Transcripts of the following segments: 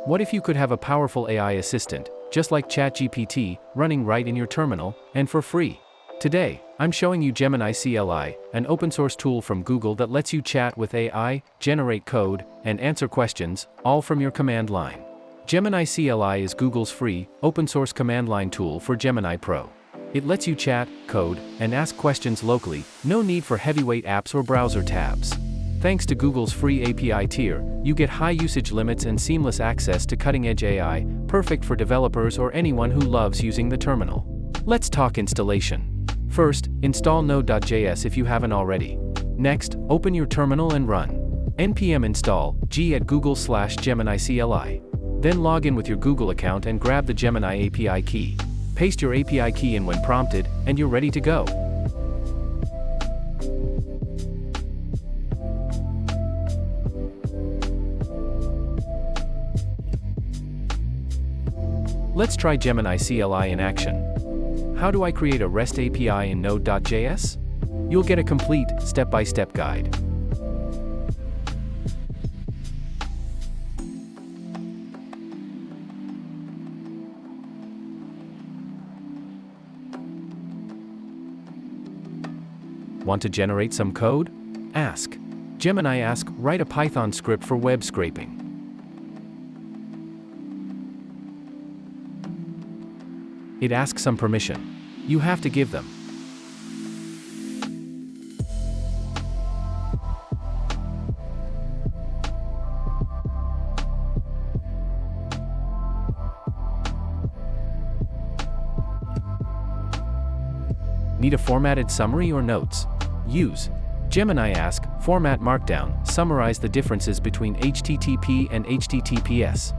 What if you could have a powerful AI assistant, just like ChatGPT, running right in your terminal, and for free? Today, I'm showing you Gemini CLI, an open-source tool from Google that lets you chat with AI, generate code, and answer questions, all from your command line. Gemini CLI is Google's free, open-source command line tool for Gemini Pro. It lets you chat, code, and ask questions locally, no need for heavyweight apps or browser tabs. Thanks to Google's free API tier, you get high usage limits and seamless access to cutting-edge AI, perfect for developers or anyone who loves using the terminal. Let's talk installation. First, install Node.js if you haven't already. Next, open your terminal and run npm install g at google/Gemini CLI. Then log in with your Google account and grab the Gemini API key. Paste your API key in when prompted, and you're ready to go. Let's try Gemini CLI in action. How do I create a REST API in Node.js? You'll get a complete, step-by-step guide. Want to generate some code? Ask Gemini, write a Python script for web scraping. It asks some permission. You have to give them. Need a formatted summary or notes? Use Gemini format Markdown, summarize the differences between HTTP and HTTPS.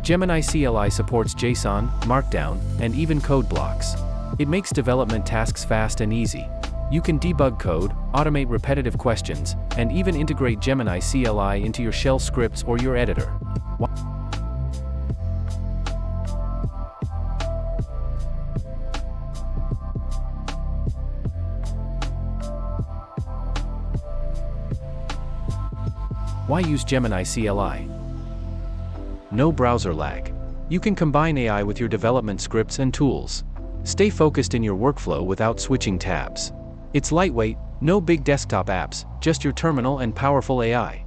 Gemini CLI supports JSON, Markdown, and even code blocks. It makes development tasks fast and easy. You can debug code, automate repetitive questions, and even integrate Gemini CLI into your shell scripts or your editor. Why use Gemini CLI? No browser lag. You can combine AI with your development scripts and tools. Stay focused in your workflow without switching tabs. It's lightweight, no big desktop apps, just your terminal and powerful AI.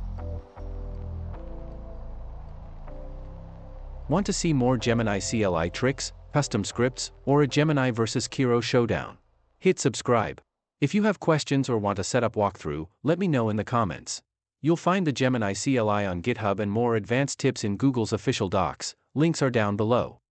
Want to see more Gemini CLI tricks, custom scripts, or a Gemini vs Kiro showdown? Hit subscribe. If you have questions or want a setup walkthrough, let me know in the comments. You'll find the Gemini CLI on GitHub and more advanced tips in Google's official docs. Links are down below.